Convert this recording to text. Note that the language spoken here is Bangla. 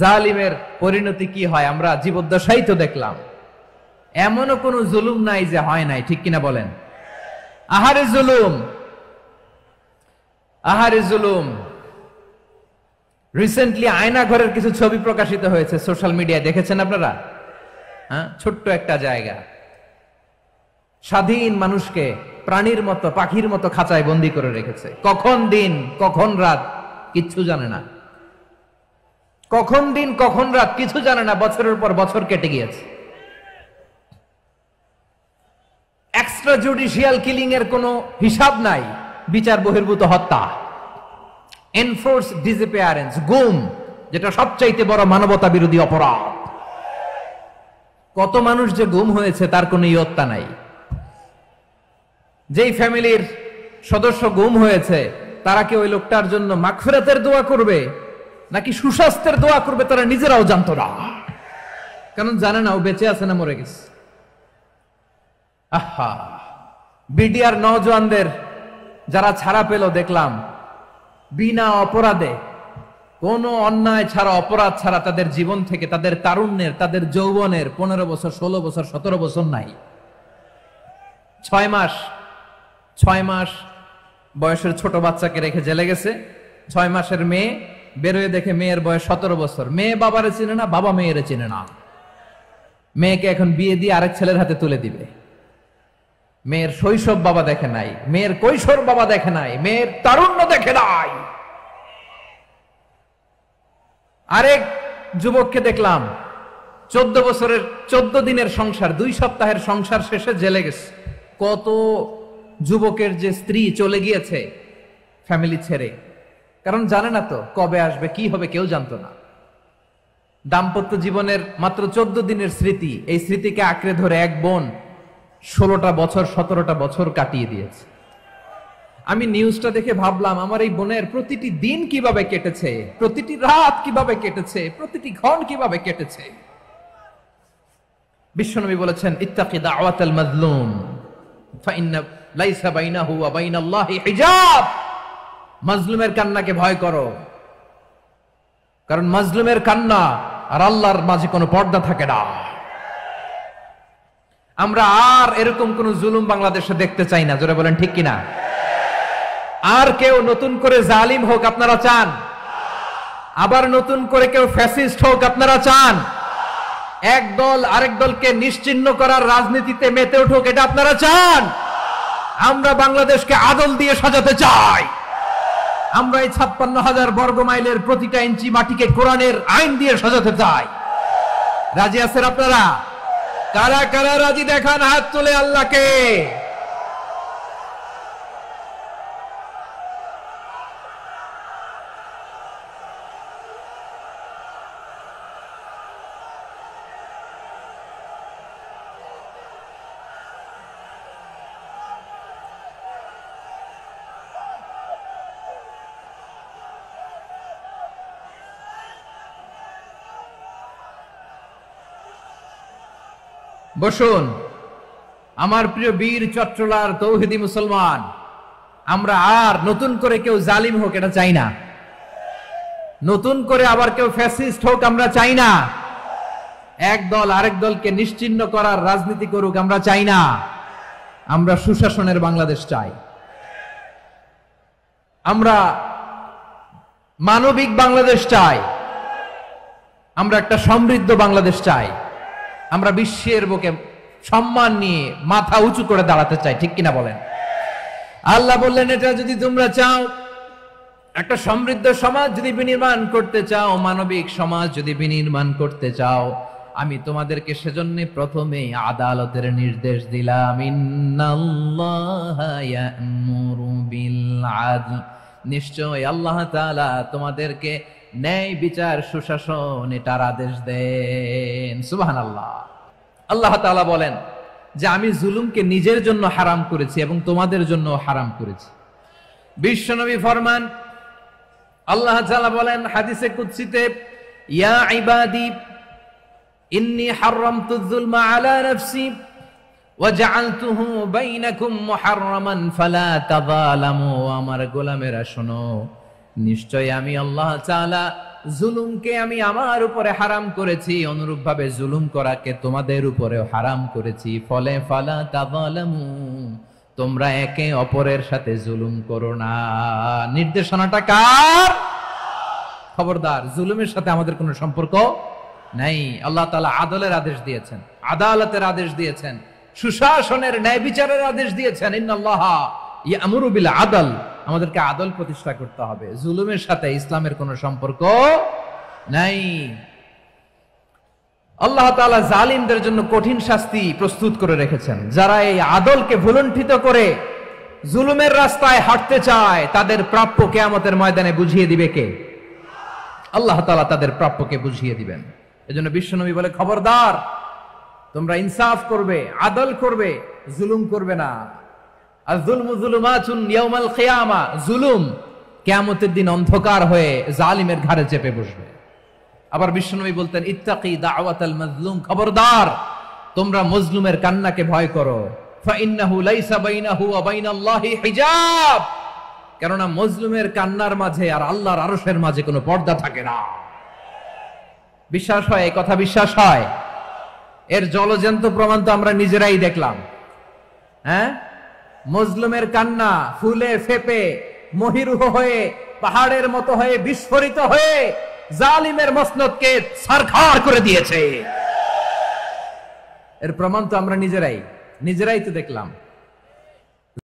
জালিমের পরিণতি কি হয় আমরা জীবদ্দশাই তো দেখলাম। এমনও কোনো জুলুম নাই যে হয় নাই, ঠিক কিনা বলেন? আহারে জুলুম, আহারে জুলুম। রিসেন্টলি আয়না ঘরের কিছু ছবি প্রকাশিত হয়েছে সোশ্যাল মিডিয়ায়, দেখেছেন আপনারা? হ্যাঁ, ছোট্ট একটা জায়গা, স্বাধীন মানুষকে প্রাণীর মতো পাখির মতো খাঁচায় বন্দী করে রেখেছে। কখন দিন কখন রাত কিচ্ছু জানে না, কখন দিন কখন রাত কিছু জানে না। বছরের পর বছর কেটে গিয়েছে। এক্সট্রা জুডিশিয়াল কিলিং এর কোনো হিসাব নাই, বিচার বহির্ভূত হত্যা, এনফোর্স ডিসঅ্যাপিয়ারেন্স, গুম, যেটা সবচাইতে বড় মানবতা বিরোধী অপরাধ। কত মানুষ যে গুম হয়েছে তার কোনো ইয়ত্তা নাই। যেই ফ্যামিলির সদস্য গুম হয়েছে তারা কি ওই লোকটার জন্য মাগফিরাতের দোয়া করবে নাকি সুস্বাস্থ্যের দোয়া করবে তারা নিজেরাও জানতো না, কারণ জানে না ও বেঁচে আছে না মরে গেছে। আহা, বিডিআর নওজওয়ানদের যারা ছাড়া পেল দেখলাম, বিনা অপরাধে, কোনো অন্যায় ছাড়া, অপরাধ ছাড়া তাদের জীবন থেকে, তাদের তারুণ্যের, তাদের যৌবনের 15 বছর 16 বছর 17 বছর নাই। 6 মাস বয়সের ছোট বাচ্চাকে রেখে জেলে গেছে। 6 মাসের মেয়ে বেরোয় দেখে মেয়ের বয়স 17 বছর। মেয়ে বাবারে চিনে না, বাবা মেয়েরে চিনে না। মেয়েকে এখন বিয়ে দিয়ে আরেক ছেলের হাতে তুলে দিবে। মেয়ের শৈশব বাবা দেখে নাই, মেয়ের কৈশোর বাবা দেখে নাই, মেয়ের তারুণ্য দেখে নাই। আরেক যুবককে দেখলাম 14 বছরের 14 দিনের সংসার, 2 সপ্তাহের সংসার শেষে জেলে গেছে। কত যুবকের যে স্ত্রী চলে গিয়েছে ফ্যামিলি ছেড়ে, কারণ জানে না তো কবে আসবে, কি হবে, কেউ জানতো না। দাম্পত্য জীবনের মাত্র 14 দিনের স্মৃতি, এই স্মৃতিকে আঁকড়ে ধরে এক বোন 16টা বছর 17টা বছর কাটিয়ে দিয়েছে। আমি নিউজটা দেখে ভাবলাম, আমার এই বোনের প্রতিটি দিন কিভাবে কেটেছে, প্রতিটি রাত কিভাবে কেটেছে, প্রতিটি ক্ষণ কিভাবে কেটেছে। বিশ্বনবী বলেছেন, ইত্তাকি দাওয়াতাল মাজলুম ফাইন্না লাইসা বাইনাহু ওয়া বাইনাল্লাহি হিজাব। মাজলুমের কান্নাকে ভয় করো, কারণ মাজলুমের কান্না আর আল্লাহর মাঝে কোনো পর্দা থাকে না। আমরা আর এরকম কোন জুলুম বাংলাদেশে দেখতে চাই না, জোরে বলেন ঠিক কিনা? আর কেউ নতুন করে জালিম হোক আপনারা চান? আবার নতুন করে কেউ ফ্যাসিস্ট হোক আপনারা চান? এক দল আরেক দলকে নিশ্চিহ্ন করার রাজনীতিতে মেতে উঠুক এটা আপনারা চান? আমরা বাংলাদেশকে আদল দিয়ে সাজাতে চাই। আমরা এই 56,000 বর্গ মাইলের প্রতিটা ইঞ্চি মাটিকে কোরআনের আইন দিয়ে সাজাতে চাই। রাজি আছেন আপনারা? কারা কারা রাজি দেখান হাত তুলে আল্লাহকে। বসুন আমার প্রিয় বীর চট্টলার তৌহিদি মুসলমান, আমরা আর নতুন করে কেউ জালিম হোক এটা চাই না, নতুন করে আবার কেউ ফ্যাসিস্ট হোক আমরা চাই না, এক দল আরেক দলকে নিশ্চিহ্ন করার রাজনীতি করুক আমরা চাই না। আমরা সুশাসনের বাংলাদেশ চাই, আমরা মানবিক বাংলাদেশ চাই, আমরা একটা সমৃদ্ধ বাংলাদেশ চাই, আমরা বিশ্বের বুকে সম্মান নিয়ে মাথা উঁচু করে দাঁড়াতে চাই, ঠিক কিনা বলেন? আল্লাহ বললেন, এটা যদি তোমরা চাও, একটা সমৃদ্ধ সমাজ যদি বিনির্মাণ করতে চাও, মানবিক সমাজ যদি বিনির্মাণ করতে চাও, আমি তোমাদেরকে সেজন্য প্রথমে আদালতের নির্দেশ দিলাম। ইন্নাল্লাহা ইয়া'মুরু বিল আদল, নিশ্চয় আল্লাহ তাআলা তোমাদেরকে ন্যায় বিচার সুশাসন এটার আদেশ দেন। সুবহানাল্লাহ। আল্লাহ তাআলা বলেন যে আমি জুলুমকে নিজের জন্য হারাম করেছি এবং তোমাদের জন্য হারাম করেছি। বিশ্বনবী ফরমান, আল্লাহ তাআলা বলেন হাদিসে কুদসিতে, ইয়া ইবাদি ইন্নী হারামতুয যুলমা আলা নাফসি ওয়া জাআলতুহু বাইনাকুম মুহাররামান ফালা তাযালামু। আমার গোলামেরা শোনো, নিশ্চয় আমি আল্লাহ তাআলা জুলুমকে আমি আমার উপরে হারাম করেছি, অনুরূপ ভাবে জুলুম করাকে তোমাদের উপরেও হারাম করেছি, ফলে ফালা তাযালামু, তোমরা একে অপরের সাথে জুলুম করো না। নির্দেশনাটা কার? খবরদার, জুলুমের সাথে আমাদের কোনো সম্পর্ক নাই। আল্লাহ তাআলা আদলের আদেশ দিয়েছেন, আদালতের আদেশ দিয়েছেন, সুশাসনের, ন্যায় বিচারের আদেশ দিয়েছেন। ইন্নাল্লাহা ইয়ামুরু বিল আদল, আমাদেরকে আদল প্রতিষ্ঠা করতে হবে। জুলুমের সাথে ইসলামের কোনো সম্পর্ক নাই। আল্লাহ তাআলা জালিমদের জন্য কঠিন শাস্তি প্রস্তুত করে রেখেছেন। যারা এই আদলকে ভুলুণ্ঠিত করে জুলুমের রাস্তায় হাঁটতে চায়, তাদের প্রাপ্য কিয়ামতের ময়দানে বুঝিয়ে দিবে কে? আল্লাহ তাআলা তাদের প্রাপ্যকে বুঝিয়ে দিবেন। এজন্য বিশ্বনবী বলে, খবরদার, তোমরা ইনসাফ করবে, আদল করবে, জুলুম করবে না। আয-যুলমু যুলুমাতুন ইয়াউমাল কিয়ামা, জুলুম কিয়ামতের দিন অন্ধকার হয়ে জালিমের ঘাড়ে চেপে বসবে। আবার বিশ্বনবী বলতেন, ইত্তাকি দাওয়াতাল মাজলুম, খবরদার, তোমরা মজলুমের কান্নাকে ভয় করো। ফাইন্নাহু লাইসা বাইনাহু ওয়া বাইনাল্লাহি হিজাব, কেননা মজলুমের কান্নার মাঝে আর আল্লাহর আরশের মাঝে কোনো পর্দা থাকে না। বিশ্বাস হয়? এই কথা বিশ্বাস হয়? এর জলজ্যান্ত প্রমাণ তো আমরা নিজেরাই দেখলাম। হ্যাঁ, মজলুমের কান্না ফুলে ফেপে মহিরুহ হয়ে, পাহাড়ের মতো হয়ে, বিস্ফোরিত হয়ে জালিমের মসনদকে ছারখার করে দিয়েছে। এর প্রমাণ তো আমরা নিজেরাই তো দেখলাম।